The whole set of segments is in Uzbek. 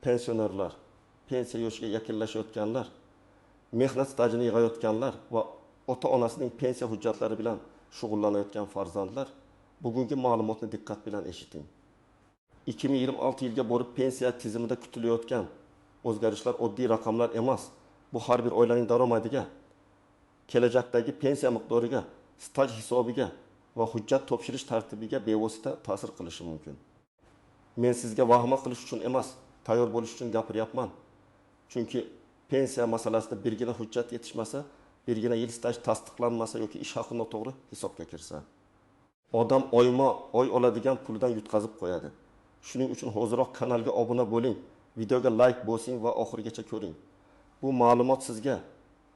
pensionerlar, pensiya yoshiga yaqinlashayotganlar, mehnat stajini yig'ayotganlar va ota-onasining pensiya hujjatlari bilan shug'ullanayotgan farzandlar bugungi ma'lumotni diqqat bilan eshiting. 2026 yilga borib pensiya tizimida kutilayotgan o'zgarishlar oddiy raqamlar emas. Bu har bir oilaning daromadiga, kelajakdagi pensiya miqdoriga, staj hisobiga va hujjat topshirish tartibiga bevosita ta'sir qilishi mumkin. Men sizga vahima qilish uchun emas, tayyor bo'lish uchun gapiryapman. Chunki pensiya masalasida birgina hujjat yetishmasa, birgina yil staj tasdiqlanmasa yoki ish haqi noto'g'ri hisobga kirsa, odam oy oladigan puldan yutqazib qo'yadi. Shuning uchun hoziroq kanalga obuna bo'ling, videoga like bosing va oxirigacha ko'ring. Bu ma'lumot sizga,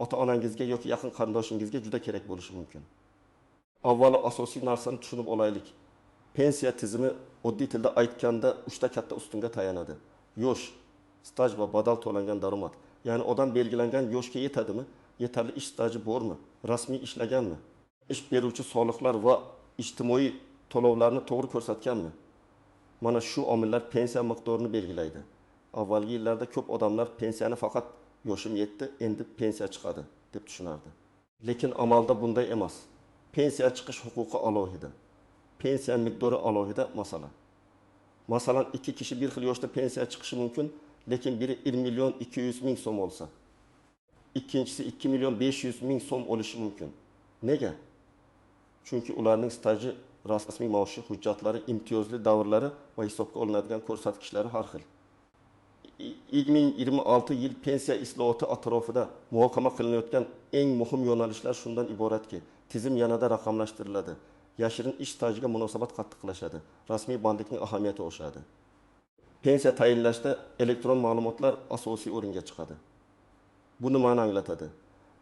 ota-onangizga yoki yaqin qarindoshingizga juda kerak bo'lishi mumkin. Avvalo asosiy narsani tushunib olaylik. Pensiya tizimi oddiy tilda aytganda 3 ta katta ustunga tayanadi. Yosh, staj va badal to'langan daromad. Ya'ni odam belgilangan yoshga yetadimi? Yetarli ish staji bormi? Rasmiy ishlaganmi? Ish beruvchi soliqlar va ijtimoiy to'lovlarni to'g'ri ko'rsatganmi? Mana shu omillar pensiya miqdorini belgilaydi. Avvalgi yillarda ko'p odamlar pensiyani faqat yoshim yetdi, endi pensiya chiqadi deb tushunardi. Lekin amalda bunday emas. Pensiya chiqish huquqi alohida. Pensiya miqdori alohida masala. Masalan, ikki kishi bir xil yoshda pensiya chiqishi mumkin, lekin biri 1 million 200 ming so'm olsa, ikkinchisi 2 million 500 ming so'm olishi mumkin. Nega? Chunki ularning staji, rasmiy maoshi, hujjatlari, imtiyozli davrlari va hisobga olinadigan ko'rsatkichlari har xil. 2026 yil pensiya islohoti atrofida muhokama qilinayotgan eng muhim yo'nalishlar shundan iboratki, tizim yanada raqamlashtiriladi. Yashirin ish stajiga munosabat qattiqlashadi. Rasmiy bandlikning ahamiyati oshadi. Pensiya tayinlashda elektron ma'lumotlar asosiy o'ringa chiqadi. Bu nimani anglatadi?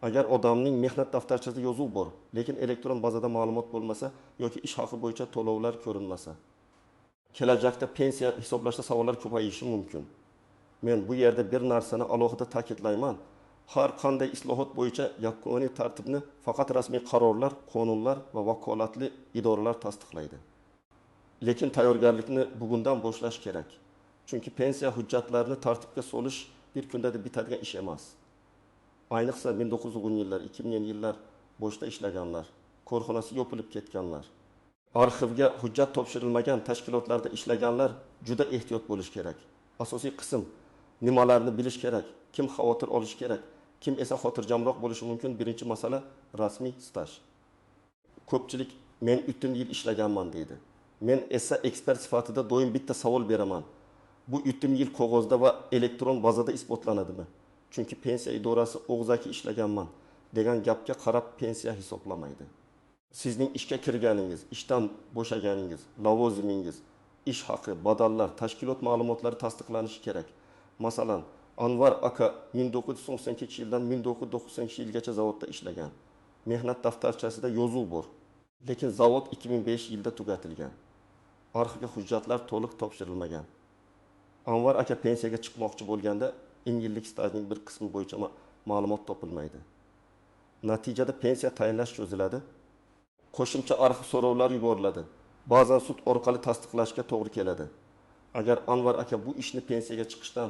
Agar odamning mehnat daftarchasida yozuv bor, lekin elektron bazada ma'lumot bo'lmasa yoki ish haqi bo'yicha to'lovlar ko'rinmasa, kelajakda pensiya hisoblashda savollar ko'payishi mumkin. Men bu yerda bir narsani alohida ta'kidlayman. Har qanday islohot bo'yicha yakuniy tartibni faqat rasmiy qarorlar, qonunlar va vakolatli idoralar tasdiqlaydi. Lekin tayyorgarlikni bugundan boshlash kerak. Chunki pensiya hujjatlarini tartibga solish bir kunda bitadigan ish emas. Ayniqsa 1910 yillar, 2000 yillar boshda ishlaganlar, korxonasi yopilib ketganlar, arxivga hujjat topshirilmagan tashkilotlarda ishlaganlar juda ehtiyot bo'lish kerak. Asosiy qism nimalarni bilish kerak, kim xavotir olish kerak, kim esa xotirjamroq bo'lishi mumkin. Birinchi masala rasmiy staj. Ko'pchilik men 3 yil ishlaganman deydi. Men esa ekspert sifatida doim bitta savol beraman. Bu 3 yil qog'ozda va elektron bazada isbotlanadimi? Chunki pensiya idorasi og'zaki ishlaganman degan gapga qarab pensiya hisoblamaydi. Sizning ishga kirganingiz, ishdan bo'shaganingiz, lavozimingiz, ish haqi, badallar, tashkilot ma'lumotlari tasdiqlanishi kerak. Masalan, Anvar aka 1992-yildan 1990-yilgacha zavodda ishlagan. Mehnat daftarchasida yozuv bor. Lekin zavod 2005-yilda tugatilgan. Arxivga hujjatlar to'liq topshirilmagan. Anvar aka pensiyaga chiqmoqchi bo'lganda 1 yillik stajning bir qismi bo'yicha ma'lumot topilmaydi. Natijada pensiya tayinlash cho'ziladi. Qo'shimcha arxiv so'rovlar yuboriladi. Ba'zan sud orqali tasdiqlashga to'g'ri keladi. Agar Anvar aka bu ishni pensiyaga chiqishdan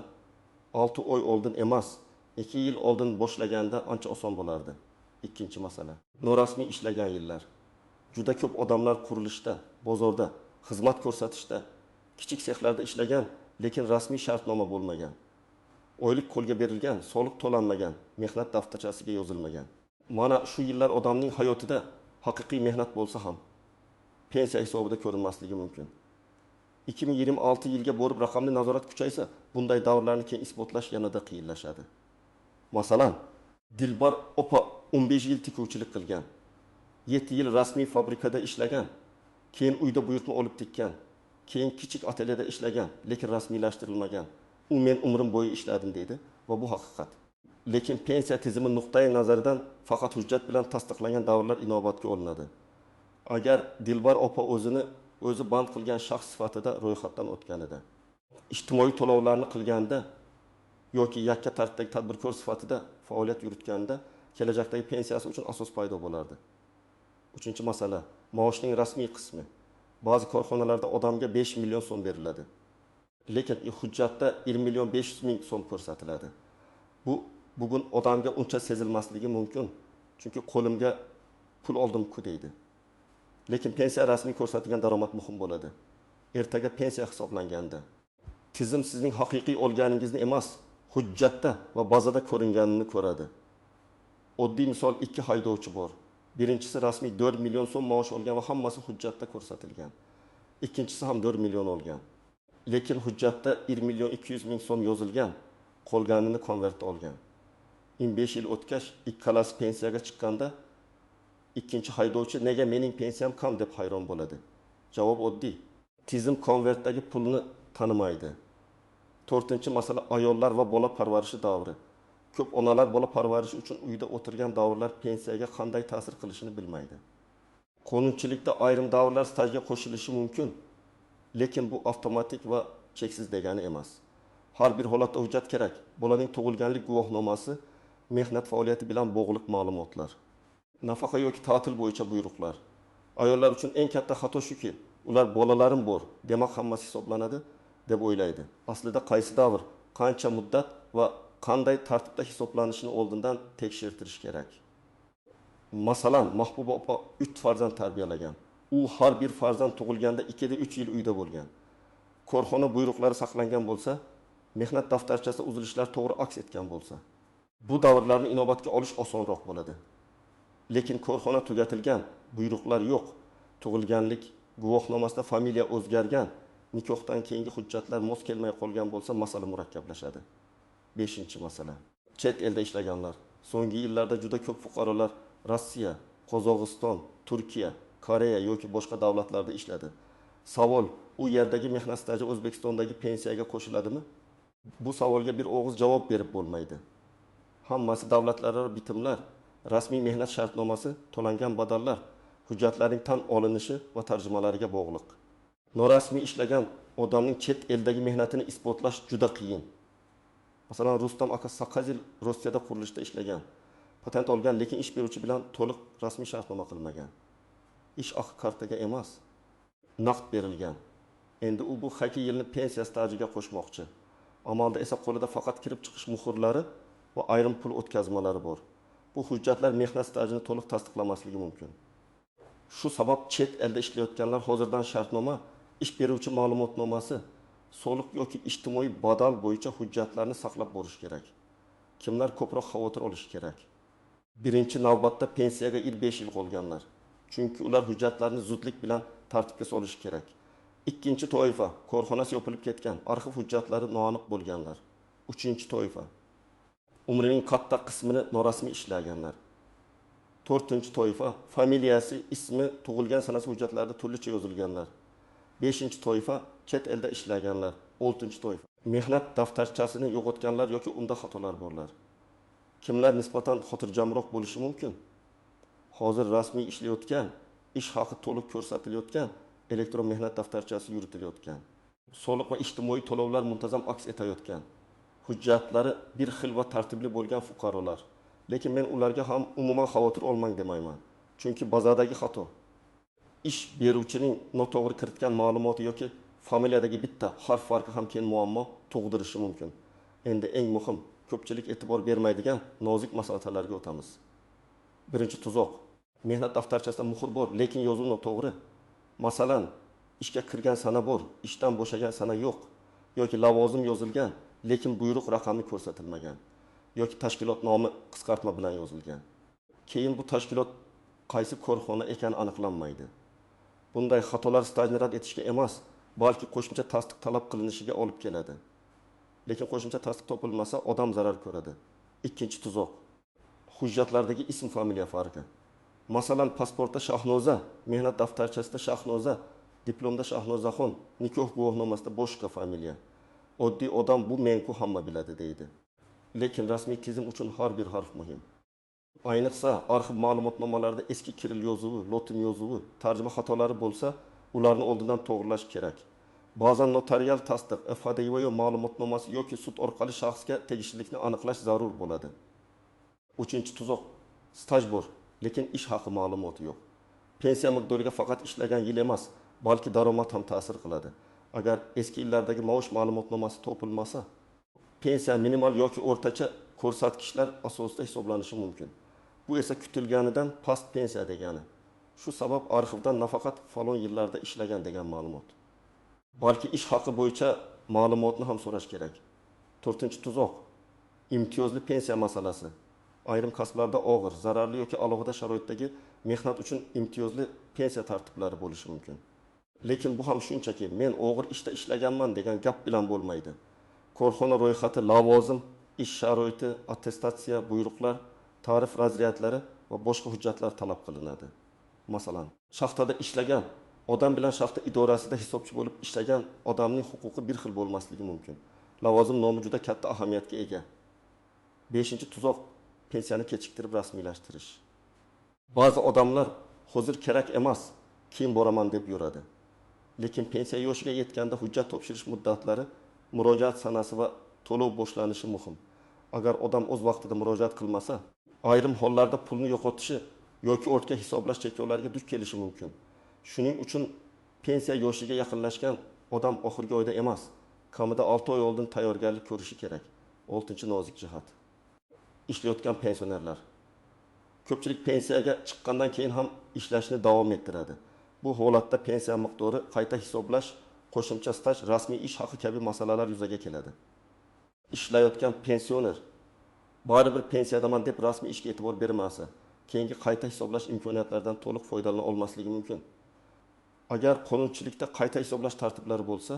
6 oy oldin emas, 2 yil oldin boshlaganda ancha oson bo'lardi. Ikkinchi masala. Norasmiy ishlagan yillar. Juda ko'p odamlar qurilishda, bozorda, xizmat ko'rsatishda, kichik sexlarda ishlagan, lekin rasmiy shartnoma bo'lmagan. Oylik qo'lga berilgan, soliq to'lanmagan, mehnat daftarchasiga yozilmagan. Mana shu yillar odamning hayotida haqiqiy mehnat bo'lsa ham pensiya hisobida ko'rinmasligi mumkin. 2026 yilga borib raqamli nazorat kuchaysa, bunday davrlarni keyin isbotlash yanada qiyinlashadi. Masalan, Dilbar opa 15 yil tikuvchilik qilgan, 7 yil rasmiy fabrikada ishlagan, keyin uyda buyurtma olib tikkan, keyin kichik ateljeda ishlagan, lekin rasmiylashtirilmagan. U men umrim bo'yi ishladim deydi va bu haqiqat. Lekin pensiya tizimi nuqtai nazaridan faqat hujjat bilan tasdiqlangan davrlar inobatga olinadi. Agar Dilbar opa o'zi band qilgan shaxs sifatida ro'yxatdan o'tganida, ijtimoiy to'lovlarni qilganda yoki yakka tartibdagi tadbirkor sifatida faoliyat yuritganda kelajakdagi pensiyasi uchun asos paydo bo'lardi. Uchinchi masala, maoshning rasmiy qismi. Ba'zi korxonalarda odamga 5 million so'm beriladi. Lekin hujjatda 1 million 500 ming so'm ko'rsatiladi. Bu bugun odamga uncha sezilmasligi mumkin. Chunki qo'limga pul oldim-ku deydi. Lekin pensiya rasmiy ko'rsatilgan daromad muhim bo'ladi. Ertaga pensiya hisoblanganda tizim sizning haqiqiy olganingizni emas, hujjatda va bazada ko'ringanini ko'radi. Oddiy misol, ikki haydovchi bor. Birinchisi rasmiy 4 million so'm maosh olgan va hammasi hujjatda ko'rsatilgan. Ikkinchisi ham 4 million olgan. Lekin hujjatda 1 million 200 ming so'm yozilgan, qolganini konvertda olgan. 5 yil o'tgach, ikkalasi pensiyaga chiqqanda ikkinchi haydovchi nega mening pensiyam kam deb hayron bo'ladi. Javob oddiy. Tizim konvertdagi pulni tanimaydi. 4-masala ayollar va bola parvarishi davri. Ko'p onalar bola parvarishi uchun uyda o'tirgan davrlar pensiyaga qanday ta'sir qilishini bilmaydi. Qonunchilikda ayrim davrlar stajga qo'shilishi mumkin, lekin bu avtomatik va cheksiz degani emas. Har bir holatda hujjat kerak. Bolaning tug'ilganlik guvohnomasi, mehnat faoliyati bilan bog'liq ma'lumotlar, nafaqa yoki ta'til bo'yicha buyruqlar. Ayollar uchun eng katta xato shuki, ular bolalarim bor, demak hammasi hisoblanadi deb o'ylaydi. Aslida qaysi davr, qancha muddat va qanday tartibda hisoblanishini oldindan tekshirtirish kerak. Masalan, Mahbuba opa 3 farzand tarbiyalagan. U har bir farzand tug'ilganda 2-3 yil uyda bo'lgan. Korxona buyruqlari saqlangan bo'lsa, mehnat daftarchasida uzilishlar to'g'ri aks etgan bo'lsa, bu davrlarni inobatga olish osonroq bo'ladi. Lekin korxona tugatilgan, buyruqlar yo'q, tug'ilganlik guvohnomasida familiya o'zgargan, nikohdan keyingi hujjatlar mos kelmay qolgan bo'lsa, masala murakkablashadi. 5-masala. Chet elda ishlaganlar. So'nggi yillarda juda ko'p fuqarolar Rossiya, Qozog'iston, Turkiya, Koreya yoki boshqa davlatlarda ishladi. Savol, u yerdagi mehnat staji O'zbekistondagi pensiyaga qo'shiladimi? Bu savolga bir og'iz javob berib bo'lmaydi. Hammasi davlatlararo bitimlar, rasmiy mehnat shartnomasi, to'langan badallar, hujjatlarning tan olinishi va tarjimalariga bog'liq. Norasmiy ishlagan odamning chet eldagi mehnatini isbotlash juda qiyin. Masalan, Rustam aka Saqazil Rossiyada qurilishda ishlagan. Patent olgan, lekin ish beruvchi bilan to'liq rasmiy shartnoma qilmagan. Ish haqi kartaga emas, naqd berilgan. Endi u bu 2 yilni pensiya stajiga qo'shmoqchi. Amalda esa qo'lida faqat kirib chiqish muhrlari va ayrim pul o'tkazmalari bor. Bu hujjatlar mehnat stajini to'liq tasdiqlamasligi mumkin. Shu sabab chet elda ishlayotganlar hozirdan shartnoma, ish beruvchi ma'lumotnomasi, soliq yoki ijtimoiy badal bo'yicha hujjatlarni saqlab borish kerak. Kimlar ko'proq xavotir olishi kerak? Birinchi navbatda pensiyaga 5 yil qolganlar. Chunki ular hujjatlarni zudlik bilan tartibga solishi kerak. Ikkinchi toifa, korxonasi yopilib ketgan, arxiv hujjatlari noaniq bo'lganlar. Uchinchi toifa, umrining katta qismini norasmiy ishlaganlar. 4-toifa, familiyasi, ismi, tug'ilgan sanasi hujjatlarida turlicha yozilganlar. 5-toifa, chet elda ishlaganlar. 6-toifa, mehnat daftarchasini yo'qotganlar yoki unda xatolar borlar. Kimlar nisbatan xotirjamroq bo'lishi mumkin? Hozir rasmiy ishlayotgan, ish haqi to'liq ko'rsatilayotgan, elektron mehnat daftarchasi yuritilayotgan, soliq va ijtimoiy to'lovlar muntazam aks etayotgan, hujjatlari bir xil va tartibli bo'lgan fuqarolar. Lekin men ularga ham umuman xavotir olmang demayman. Chunki bazadagi xato, ish beruvchining noto'g'ri kiritgan ma'lumoti yoki familiyadagi bitta harf farqi ham keyin muammo tug'dirishi mumkin. Endi eng muhim, ko'pchilik e'tibor bermaydigan nozik masalalarga o'tamiz. Birinchi tuzoq. Mehnat daftarchasida muhr bor, lekin yozuv noto'g'ri. Masalan, ishga kirgan sana bor, ishdan bo'shagan sana yo'q, yoki lavozim yozilgan, lekin buyruq raqami ko'rsatilmagan, yoki tashkilot nomi qisqartma bilan yozilgan. Keyin bu tashkilot qaysi korxona ekani aniqlanmaydi. Bunday xatolar stajni rad etishga emas, balki qo'shimcha tasdiq talab qilinishiga olib keladi. Lekin qo'shimcha tasdiq topilmasa, odam zarar ko'radi. Ikkinchi tuzoq. Hujjatlardagi ism familiya farqi. Masalan, pasportda Shahnoza, mehnat daftarchasida Shahnoza, diplomda Shahnozaxon, nikoh guvohnomasida boshqa familiya. Oddiy odam bu men-ku hamma biladi deydi. Lekin rasmiy tizim uchun har bir harf muhim. Ayniqsa, arxiv ma'lumotnomalarida eski kiril yozuvi, lotin yozuvi, tarjima xatolari bo'lsa, ularni oldindan to'g'rilash kerak. Ba'zan notarial tasdiq, FHDYO ma'lumotnomasi yoki sud orqali shaxsga tegishlilikni aniqlash zarur bo'ladi. 3-tuzoq. Staj bor, lekin ish haqi ma'lumoti yo'q. Pensiya miqdoriga faqat ishlagan yil emas, balki daromad ham ta'sir qiladi. Agar eski yillardagi maosh ma'lumotnomasi topilmasa, pensiya minimal yoki o'rtacha ko'rsatkichlar asosida hisoblanishi mumkin. Bu esa kutilganidan past pensiya degani. Shu sabab arxivdan nafaqat falon yillarda ishlagan degan ma'lumot, balki ish haqi bo'yicha ma'lumotni ham so'rash kerak. 4-tuzoq. Imtiyozli pensiya masalasi. Ayrim kasblarda og'ir, zararli yoki alohida sharoitdagi mehnat uchun imtiyozli pensiya tartiblari bo'lishi mumkin. Lekin bu ham shunchaki men og'ir ishda ishlaganman degan gap bilan bo'lmaydi. Korxona ro'yxati, lavozim, ish sharoiti, attestatsiya, buyruqlar, tarif razryatlari va boshqa hujjatlar talab qilinadi. Masalan, shaxtada ishlagan odam bilan shaxta idorasida hisobchi bo'lib ishlagan odamning huquqi bir xil bo'lmasligi mumkin. Lavozim nomi juda katta ahamiyatga ega. 5-tuzoq. Pensiyani kechiktirib rasmiylashtirish. Ba'zi odamlar hozir kerak emas, keyin boraman deb yuradi. Lekin pensiya yoshiga yetganda hujjat topshirish muddatlari, murojaat sanasi va to'lov boshlanishi muhim. Agar odam o'z vaqtida murojaat qilmasa, ayrim hollarda pulni yo'qotishi yoki ortga hisoblash cheklovlariga duch kelishi mumkin. Shuning uchun pensiya yoshiga yaqinlashgan odam oxirgi oyda emas, kamida 6 oy oldin tayyorgarlik ko'rishi kerak. 6-nozik jihat. Ishlayotgan pensionerlar. Ko'pchilik pensiyaga chiqqandan keyin ham ishlashni davom ettiradi. Bu holatda pensiya miqdori, qayta hisoblash, qo'shimcha staj, rasmiy ish haqi kabi masalalar yuzaga keladi. Ishlayotgan pensioner baribir pensiyadaman deb rasmiy ishga e'tibor bermasa, keyingi qayta hisoblash imkoniyatlaridan to'liq foydalana olmasligi mumkin. Agar qonunchilikda qayta hisoblash tartiblari bo'lsa,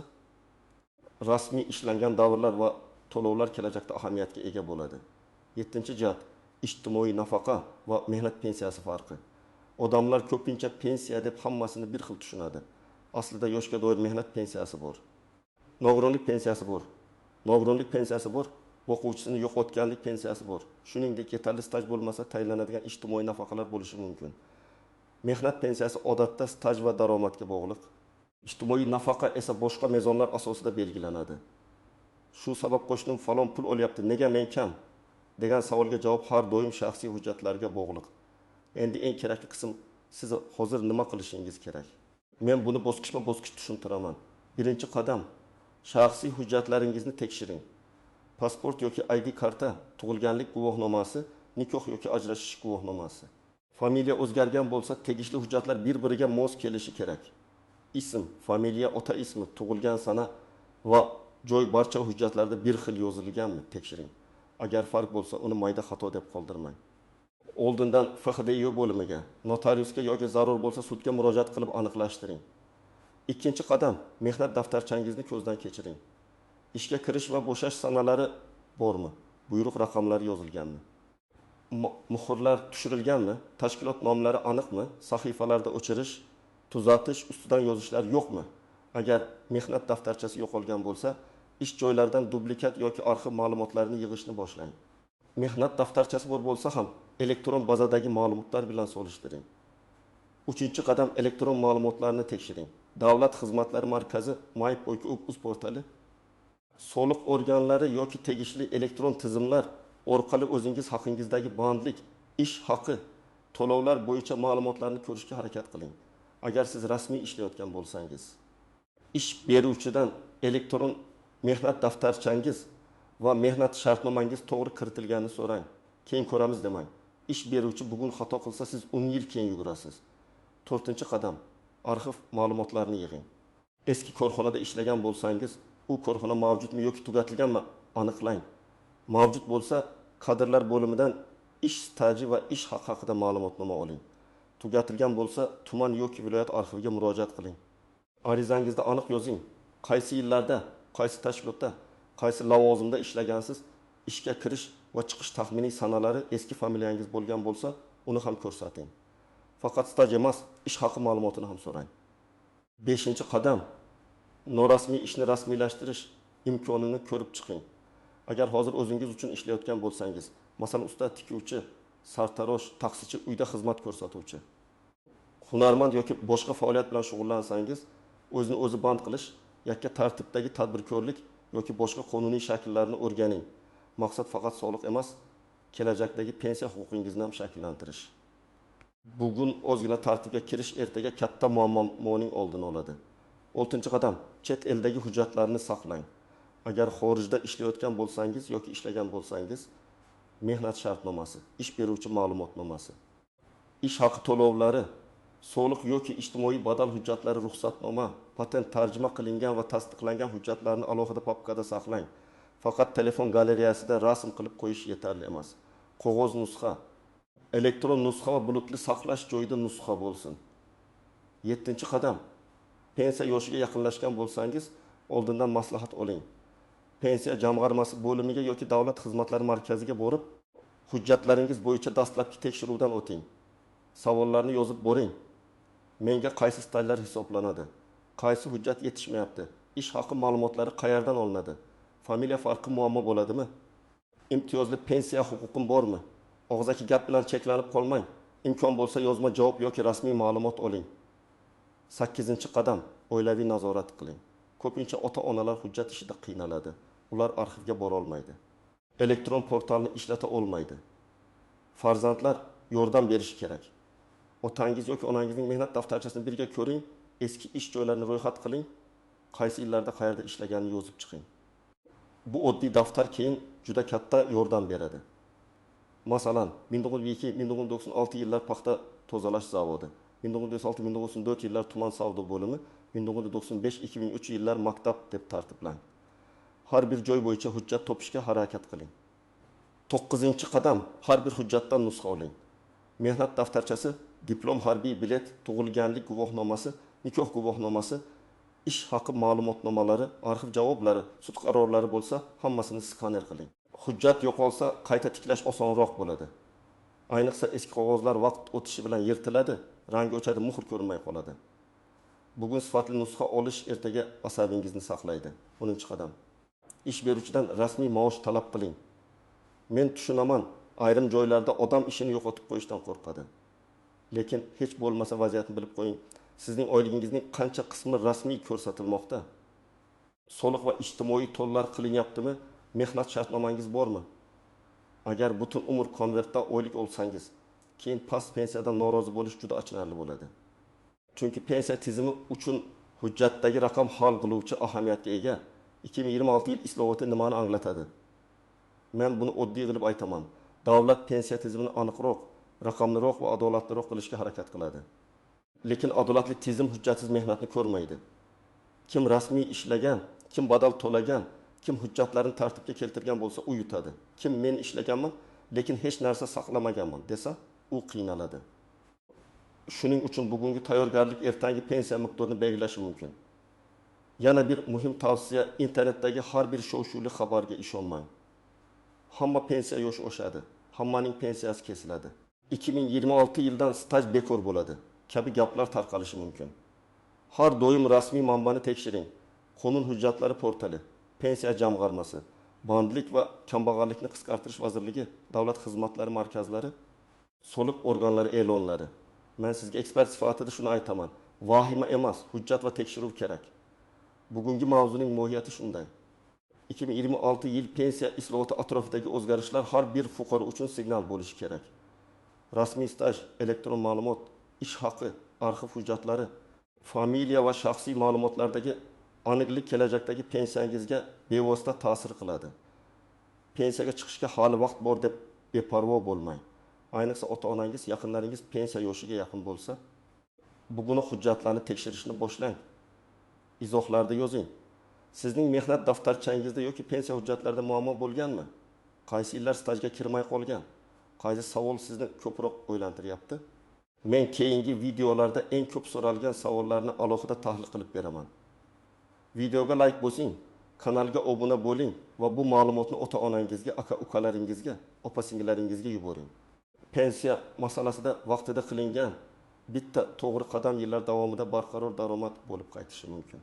rasmiy ishlangan davrlar va to'lovlar kelajakda ahamiyatga ega bo'ladi. 7-jihat. Ijtimoiy nafaqa va mehnat pensiyasi farqi. Odamlar ko'pincha pensiya deb hammasini bir xil tushunadi. Aslida yoshga doir mehnat pensiyasi bor. Nogironlik pensiyasi bor. Nogironlik pensiyasi bor. O'quvchisini yo'qotganlik pensiyasi bor. Shuningdek, yetarli staj bo'lmasa tayinlanadigan ijtimoiy nafaqalar bo'lishi mumkin. Mehnat pensiyasi odatda staj va daromadga bog'liq. Ijtimoiy nafaqa esa boshqa mezonlar asosida belgilanadi. Shu sabab qo'shnim falon pul olyapti, nega men kam degan savolga javob har doim shaxsiy hujjatlarga bog'liq. Endi eng kerakli qism siz hozir nima qilishingiz kerak. Men buni bosqichma-bosqich tushuntiraman. Birinchi qadam, shaxsiy hujjatlaringizni tekshiring. Pasport yoki ID karta, tug'ilganlik guvohnomasi, nikoh yoki ajrashish guvohnomasi. Familiya o'zgargan bo'lsa, tegishli hujjatlar bir-biriga mos kelishi kerak. Ism, familiya, ota ismi, tug'ilgan sana va joy barcha hujjatlarda bir xil yozilganmi? Tekshiring. Agar farq bo'lsa, uni mayda xato deb qoldirmang. Oldindan FHDIO bo'limiga, notariusga yoki zarur bo'lsa sudga murojaat qilib aniqlashtiring. Ikkinchi qadam, mehnat daftarchangizni ko'zdan kechiring. Ishga kirish va bo'shash sanalari bormi? Buyruq raqamlari yozilganmi? Muhrlar tushirilganmi? Tashkilot nomlari aniqmi? Sahifalarda o'chirish, tuzatish, ustidan yozishlar yo'qmi? Agar mehnat daftarchasi yo'qolgan bo'lsa, ish joylaridan dublikat yoki arxiv ma'lumotlarini yig'ishni boshlang. Mehnat daftarchasi bor bo'lsa ham elektron bazadagi ma'lumotlar bilan solishtiring. 3-qadam, elektron ma'lumotlarni tekshiring. Davlat xizmatlari markazi MyPoyka.uz portali, soliq organlari yoki tegishli elektron tizimlar orqali o'zingiz haqingizdagi bandlik, ish haqi, to'lovlar bo'yicha ma'lumotlarni ko'rishga harakat qiling. Agar siz rasmiy ishlayotgan bo'lsangiz, ish beruvchidan elektron mehnat daftarchangiz va mehnat shartnomangiz to'g'ri kiritilganini so'rang. Keyin ko'ramiz demang. Ish beruvchi bugun xato qilsa, siz 10 yil keyin yugurasiz. 4-qadam, arxiv ma'lumotlarini yig'ing. Eski korxonada ishlagan bo'lsangiz, u korxona mavjudmi yoki tugatilganmi aniqlang. Mavjud bo'lsa, kadrlar bo'limidan ish staji va ish haqi haqida ma'lumotnoma oling. Tugatilgan bo'lsa, tuman yoki viloyat arxiviga murojaat qiling. Arizangizda aniq yozing. Qaysi yillarda, qaysi tashkilotda, qaysi lavozimda ishlagansiz, ishga kirish va chiqish taxminiy sanalari eski familiyangiz bo'lgan bo'lsa, uni ham ko'rsating. Faqat staj emas, ish haqi ma'lumotini ham so'rang. 5-qadam, norasmiy ishni rasmiylashtirish imkonini ko'rib chiqing. Agar hozir o'zingiz uchun ishlayotgan bo'lsangiz, masalan, usta tikuvchi, sartarosh, taksichi, uyda xizmat ko'rsatuvchi, hunarmand yoki boshqa faoliyat bilan shug'ullansangiz, o'zini o'zi band qilish, yakka tartibdagi tadbirkorlik yoki boshqa qonuniy shakllarni o'rganing. Maqsad faqat soliq emas, kelajakdagi pensiya huquqingizni ham shakllantirish. Bugun ozgina tartibga kirish ertaga katta muammoning oldini oladi. Oltinchi qadam, chet eldagi hujjatlarni saqlang. Agar xorijda ishlayotgan bo'lsangiz yoki ishlagan bo'lsangiz, mehnat shartnomasi, ish beruvchi ma'lumotnomasi, ish haqi to'lovlari, soliq yoki ijtimoiy badal hujjatlari, ruxsatnoma, patent tarjima qilingan va tasdiqlangan hujjatlarni alohida papkada saqlang. Faqat telefon galereyasida rasm qilib qo'yish yetarli emas. Qog'oz nusxa, elektron nusxa va bulutli saqlash joyida nusxa bo'lsin. 7-chi qadam, pensiya yoshiga yaqinlashgan bo'lsangiz, oldindan maslahat oling. Pensiya jamg'armasi bo'limiga yoki davlat xizmatlari markaziga borib, hujjatlaringiz bo'yicha dastlabki tekshiruvdan o'ting. Savollarni yozib boring. Menga qaysi stajlar hisoblanadi? Qaysi hujjat yetishmayapti? Ish haqi ma'lumotlari qayerdan olinadi? Familiya farqi muammo bo'ladimi? Imtiyozli pensiya huquqim bormi? Og'zaki gap bilan cheklanib qolmang. Imkon bo'lsa yozma javob yoki rasmiy ma'lumot oling. 8-chi qadam, oilaviy nazorat qiling. Ko'pincha ota-onalar hujjat ishida qiynaladi. Ular arxivga bora olmaydi. Elektron portalni ishlata olmaydi. Farzandlar yordam berishi kerak. Otangiz yoki onangizning mehnat daftarchasini birga ko'ring, eski ish joylarini ro'yxat qiling, qaysi yillarda qayerda ishlaganini yozib chiqing. Bu oddiy daftar keyin juda katta yordam beradi. Masalan, 1902-1996 yillar paxta tozalash zavodi, 1906-1904 yillar tuman savdo bo'limi, 1995-2003 yillar maktab deb tartiblang. Har bir joy bo'yicha hujjat topishga harakat qiling. 9-chi qadam, har bir hujjatdan nusxa oling. Mehnat daftarchasi, diplom, harbiy bilet, tug'ilganlik guvohnomasi, nikoh guvohnomasi, ish haqi ma'lumotnomalari, arxiv javoblari, sud qarorlari bo'lsa, hammasini skaner qiling. Hujjat yo'qolsa, qayta tiklash osonroq bo'ladi. Ayniqsa eski qog'ozlar vaqt o'tishi bilan yirtiladi, rangi o'chadi, muhr ko'rinmay qoladi. Bugun sifatli nusxa olish ertaga asabingizni saqlaydi. 10-qadam. Ish beruvchidan rasmiy maosh talab qiling. Men tushunaman, ayrim joylarda odam ishini yo'qotib qo'yishdan qo'rqadi. Lekin hech bo'lmasa vaziyatni bilib qo'ying. Sizning oyligingizning qancha qismi rasmiy ko'rsatilmoqda? Soliq va ijtimoiy to'llar qilinyaptimi? Mehnat shartnomangiz bormi? Agar butun umr konvertda oylik olsangiz, keyin past pensiyadan norozi bo'lish juda achinarli bo'ladi. Chunki pensiya tizimi uchun hujjatdagi raqam hal qiluvchi ahamiyatga ega. 2026 yil islohoti nimani anglatadi? Men buni oddiy qilib aytaman. Davlat pensiya tizimini aniqroq, raqamliroq va adolatliroq qilishga harakat qiladi. Lekin adolatli tizim hujjatsiz mehnatni ko'rmaydi. Kim rasmiy ishlagan, kim badal to'lagan, kim hujjatlarini tartibga keltirgan bo'lsa, u yutadi. Kim men ishlaganman, lekin hech narsa saqlamaganman desa, u qiynaladi. Shuning uchun bugungi tayyorgarlik ertangi pensiya miqdorini belgilashi mumkin. Yana bir muhim tavsiya, internetdagi har bir shov-shuvli xabarga ishonmang. Hamma pensiya yoshi oshadi, hammaning pensiyasi kesiladi. 2026 yildan staj bekor bo'ladi kabi gaplar tarqalishi mumkin. Har doim rasmiy manbani tekshiring. Qonun hujjatlari portali, pensiya jamg'armasi, bandlik va kambag'allikni qisqartirish vazirligi, davlat xizmatlari markazlari, soliq organlari e'lonlari. Men sizga ekspert sifatida shuni aytaman. Vahima emas, hujjat va tekshiruv kerak. Bugungi mavzuning mohiyati shunday. 2026 yil pensiya islohoti atrofidagi o'zgarishlar har bir fuqaro uchun signal bo'lishi kerak. Rasmiy staj, elektron ma'lumot, ish haqi, arxiv hujjatlari, familiya va shaxsiy ma'lumotlardagi aniqlik kelajakdagi pensiyangizga bevosita ta'sir qiladi. Pensiyaga chiqishga hali vaqt bor deb beparvo bo'lmang. Ayniqsa ota-onangiz, yaqinlaringiz pensiya yoshiga yaqin bo'lsa, bugun hujjatlarni tekshirishni boshlang. Izohlarda yozing. Sizning mehnat daftarchangizda yoki pensiya hujjatlarida muammo bo'lganmi? Qaysi yillar stajga kirmay qolgan? Qaysi savol sizni ko'proq o'ylantiryapti? Men keyingi videolarda eng ko'p so'ralgan savollarni alohida tahlil qilib beraman. Videoga like bosing, kanalga obuna bo'ling va bu ma'lumotni ota-onangizga, aka-ukalaringizga, opa-singillaringizga yuboring. Pensiya masalasida vaqtida qilingan bitta to'g'ri qadam yillar davomida barqaror daromad bo'lib qaytishi mumkin.